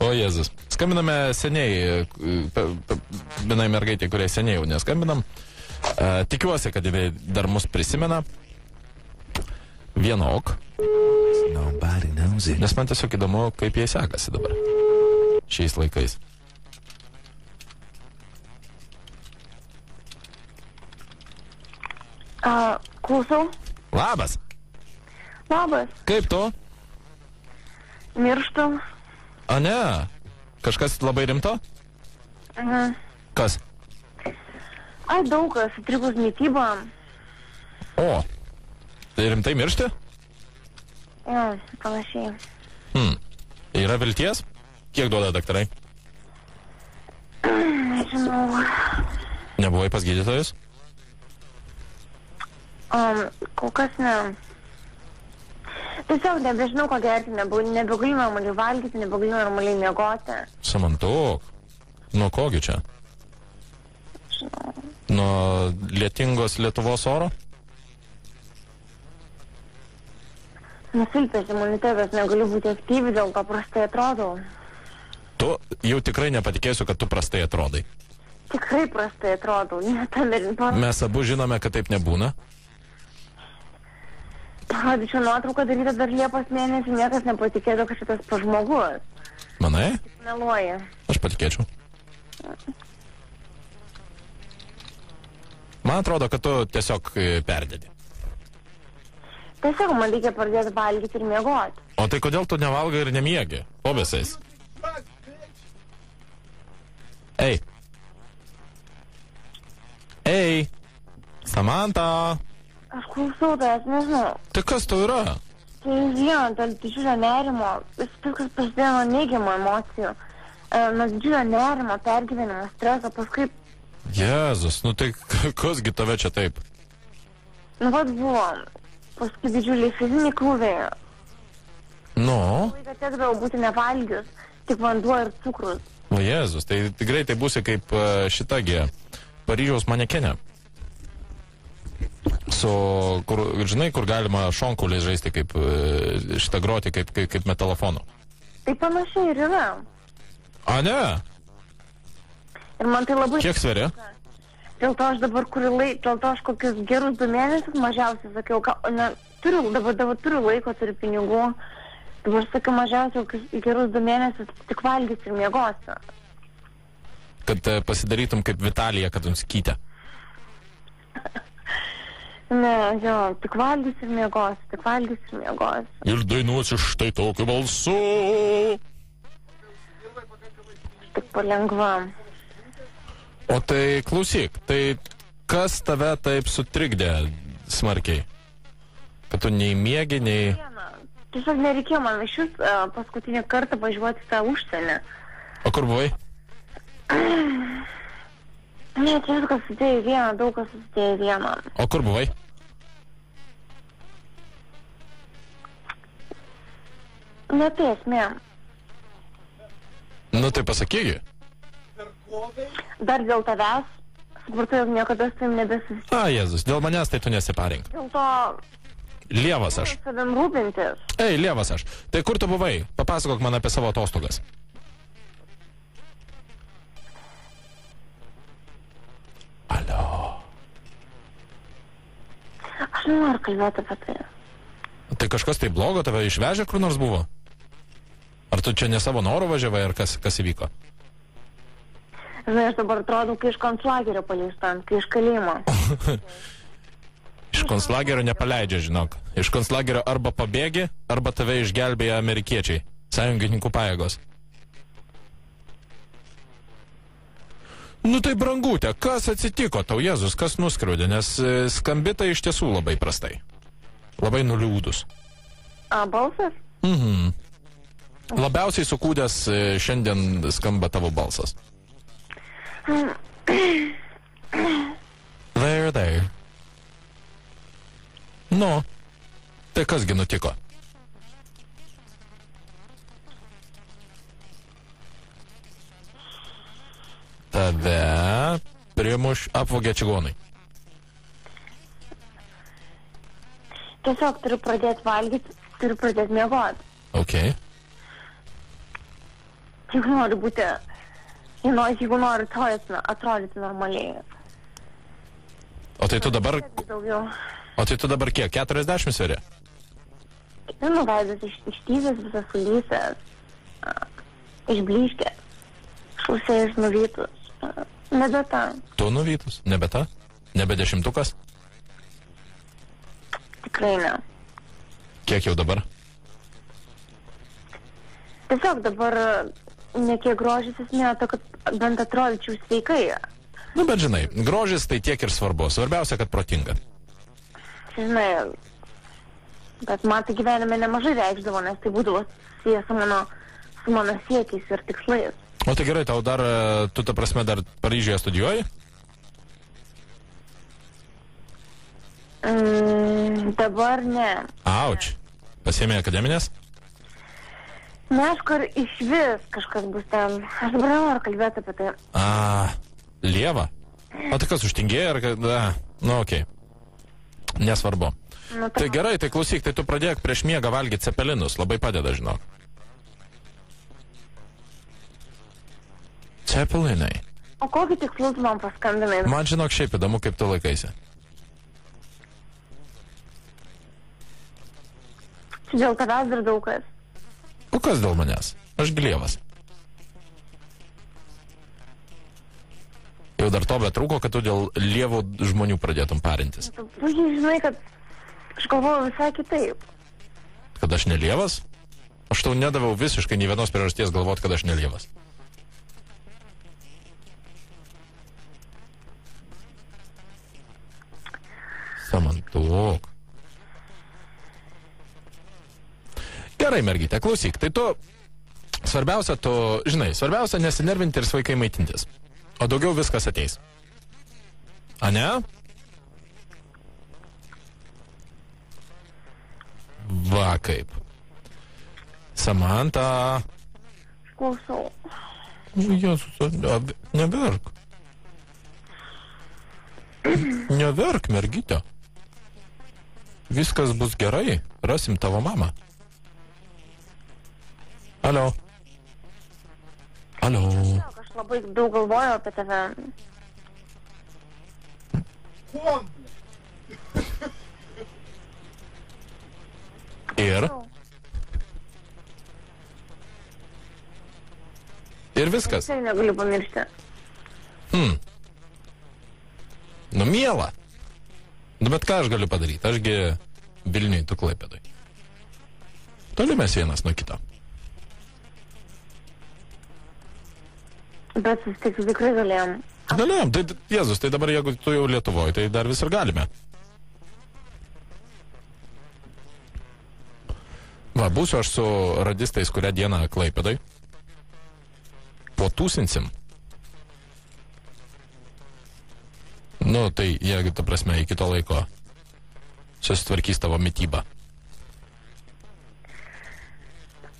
O Jėzus. Skambiname seniai, vienai mergaitė, kuriai seniai jau neskambinam. Tikiuosi, kad jinai dar mus prisimena. Vienok. Nes man tiesiog įdomu, kaip jai sekasi dabar. Šiais laikais. Klausau. Labas. Labas. Kaip tu? Mirštu. A ne? Kažkas labai rimto? Kas? Ai, daug kas, sutrikus mitybą. O, tai rimtai miršti? Jo, panašiai. Yra vilties? Kiek duoda daktarai? Nežinau. Nebuvai pas gydytojus? Kol kas ne. Tiesiog nebežinau, ko gerti, nebegaliu normaliai valgyti, nebegaliu normaliai miegoti. Samantuk. Nuo kogi čia? Žinau. Nuo lietingos Lietuvos oro? Nusilpęs imunitetas, negaliu būti aktyvi, dėl to prastai atrodau. Tu jau tikrai nepatikėsiu, kad tu prastai atrodai. Tikrai prastai atrodau. Mes abu žinome, kad taip nebūna. Parodyčiau nuotrauką darytą dar Liepos mėnesį, niekas nepatikėtų, kad šitas pažmogus. Manai? Meluoja. Aš patikėčiau. Man atrodo, kad tu tiesiog perdedi. Tiesiog man reikia pradėti valgyti ir miegoti. O tai kodėl tu nevalgai ir nemiegi? Po visais. Ei. Ei. Samanta. Aš klausau, tai aš nežinau. Tai kas tau yra? Tai viena, dėl didžiulio nerimo, viskas prasidėjo nuo neigiamų emocijų, nuo didžiulio nerimo, pergyvenimo, streso, paskui... Jėzus, nu tai kasgi tave čia taip? Nu, vad buvo, paskui didžiuliai fiziniai krūviai. Nu? Laiką tekdavo būti nevalgius, tik vanduo ir cukrus. O Jėzus, tai greitai būsi kaip šitagi Paryžiaus manekenė. Kur, žinai, kur galima šonkuliais žaisti kaip šitą groti kaip metalofonu. Tai panašiai ir yra. A, ne? Ir man tai labai... Kiek sveria? Dėl to aš dabar dėl to aš kokius gerus 2 mėnesius mažiausiai sakiau, dabar turiu laiko, turiu pinigų. Dabar sakiau mažiausiai gerus 2 mėnesius tik valgysiu ir miegosiu. Kad pasidarytum kaip Vitalija, kad skytė. Ne, jo, tik valgysiu ir miegosiu, tik valgysiu ir miegosiu. Ir dainuosiu štai tokiu balsu. Tik palengva. O tai klausyk, tai kas tave taip sutrikdė smarkiai? Kad tu nei miegi, nei... Tiesiog nereikėjo man iš vis paskutinį kartą važiuoti į tą užsienį. O kur buvai? Ne, čia viskas susidėjo į vieną, daug kas susidėjo į vieną. O kur buvai? Ne tai esmė. Nu tai pasakygi. Dar dėl tavęs, supratau, jog niekada su jums nebesusitiksiu. A, Jėzus, dėl manęs tai tu nesiparink. Dėl to... Lievas aš. Savim rūpintis. Ei, Lievas aš. Tai kur tu buvai? Papasakok man apie savo atostogas. Alio. Aš nenoriu kalbėti apie tai. Tai kažkas tai blogo tave išvežė, kur nors buvo? Ar tu čia ne savo norų važiavai, ar kas įvyko? Žinai, aš dabar atrodau, kai iš konclagerio paleistam, kai iš kalėjimo. Iš konclagerio nepaleidžia, žinok. Iš konclagerio arba pabėgi, arba tave išgelbėja amerikiečiai, sąjungininkų pajėgos. Nu tai brangutė, kas atsitiko tau, Jėzus, kas nuskriaudė, nes skambita iš tiesų labai prastai. Labai nuliūdus. A, balsas? Mhm. Labiausiai sukūdęs šiandien skamba tavo balsas. There. Nu, tai kasgi nutiko? Tave apvogė čigonai. Tiesiog turiu pradėti valgyti, turiu pradėti miegoti. Ok. Jeigu nori būti, jeigu nori atrodyti normaliai. O tai tu dabar kiek? 40 sveri? Nu, veidas ištysęs, visas sulysęs, išblyškęs, šausėjus nuvytus. Nebe ta. Tu nuvytus? Nebe ta? Nebe 10-ukas? Tikrai ne. Kiek jau dabar? Tiesiog dabar ne kiek grožis esmė, to, kad bent atrodyčiau sveikai. Nu, bet žinai, grožis tai tiek ir svarbu. Svarbiausia, kad protinga. Žinai, bet man tai gyvenime nemažai reikšdavo, nes tai būdavo susijęs su mano siekiais ir tikslais. O tai gerai, tau dar, tu ta prasme dar Paryžiuje studijuoji? Dabar ne. Auč. Pasiėmė akademinės? Neaišku, ar iš vis kažkas bus ten. Aš dabar noriu kalbėti apie tai. Lieva? O tai kas užtingėjo? Nu, okei. Nesvarbu. Nu, tai gerai, tai klausyk, tai tu pradėk prieš miegą valgyti cepelinus. Labai padeda, žinok. Cepelinai. O kokį tikslų tu man paskambinai? Man žinok šiaip įdomu, kaip tu laikaisi. Dėl tavęs dar daug kas. O kas dėl manęs? Aš Lievas. Jau dar to betrūko, kad tu dėl lievų žmonių pradėtum parintis. Tu puikiai žinai, kad aš galvoju visai kitaip. Kad aš ne Lievas? Aš tau nedaviau visiškai nei vienos priežasties galvoti, kad aš ne Lievas. Samantuok. Gerai, mergytė, klausyk, tai tu, svarbiausia nesinervinti ir sveikai maitintis. O daugiau viskas ateis. A ne? Va kaip. Samanta. Klausau. Jėzus, neverk. Neverk, mergytė. Viskas bus gerai, rasim tavo mamą. Alio. Alio. Aš labai daug galvoju apie tave. Ir? Ir viskas. Tai negaliu pamiršti. Nu, miela. Nu, bet ką aš galiu padaryti? Ašgi Vilniui, tu Klaipėdoj. Toli mes vienas nuo kito. Bet susitikti tikrai galėjom. Galėjom, tai Jėzus, tai dabar jeigu tu jau Lietuvoje, tai dar vis ir galime. Va, būsiu aš su radistais, kurią dieną Klaipėdoj. Potūsinsim. Nu, tai jeigu, ta prasme, iki to laiko susitvarkys tavo mitybą.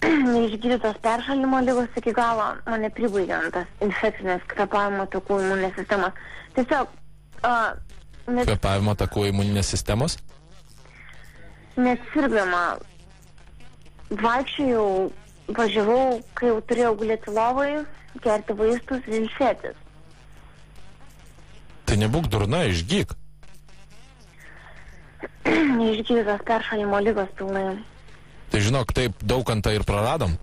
Neišgydytos peršalimo lygos iki galo mane pribaigiant tas infekcinės kvėpavimo takų imuninės sistemos. Tiesiog... Kvėpavimo takų imuninės sistemos? Nesirgdama. Vaikščiojau, važiavau, kai jau turėjau gulėti lovai, gerti vaistus ir ilsėtis. Tai nebūk durna, išgyk. Neišgydytos peršalimo lygos pilnai. Tai žinok, taip Daukantą ir praradom.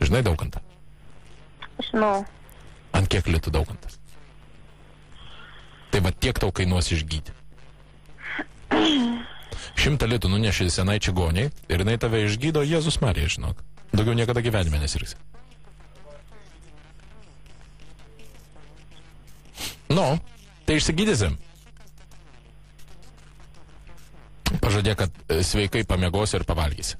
Žinai Daukantą? Žinau. Ant kiek litų Daukantas? Tai va tiek tau kainuos išgyti. 100 litų nuneši senai čigoniai ir jinai tave išgydo, Jėzus Marija, žinok. Daugiau niekada gyvenime nesirgsi. Nu, tai išsigydysim. Pažadėk, kad sveikai pamiegosi ir pavalgysi.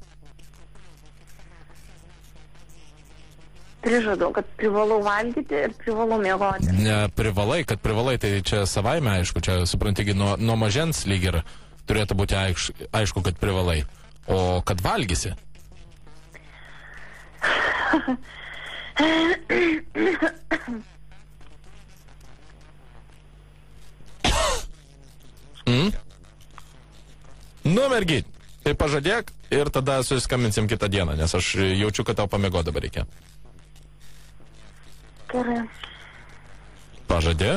Prižadu, kad privalau valgyti ir privalau miegoti. Ne, privalai, tai čia savaime aišku, čia suprantigi nuo mažens lyg ir turėtų būti aišku, kad privalai. O kad valgysi? Nu, mergyt, tai pažadėk ir tada susiskambinsim kitą dieną, nes aš jaučiu, kad tau pamiego dabar reikia. Gerai. Pažadė?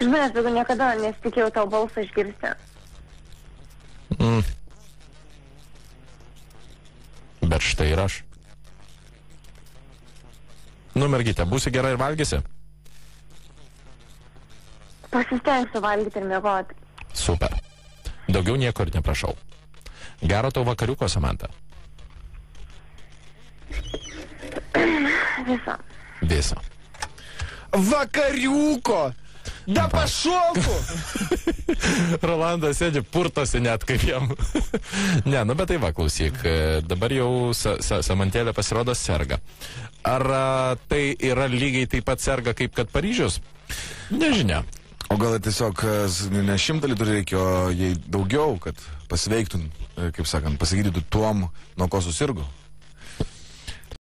Žinai, aš niekada nesitikėjau tau balsą išgirsti. Bet štai ir aš. Nu, mergytė, būsi gerai ir valgysi? Pasistengsiu valgyti ir miegoti. Super. Daugiau nieko ir neprašau. Gero tau vakariuko, Samanta. Viso. Vakariuko! Da pašoku! Rolandas sėdži, purtosi net kaip jam. Ne, nu bet tai va, klausyk, dabar jau Samantėlė pasirodo serga. Ar tai yra lygiai taip pat serga kaip kad Paryžius? Nežinia. O gal tiesiog ne 100 litrų reikia, o jai daugiau, kad pasveiktum, kaip sakant, pasigydytų tuom, nuo ko susirgo?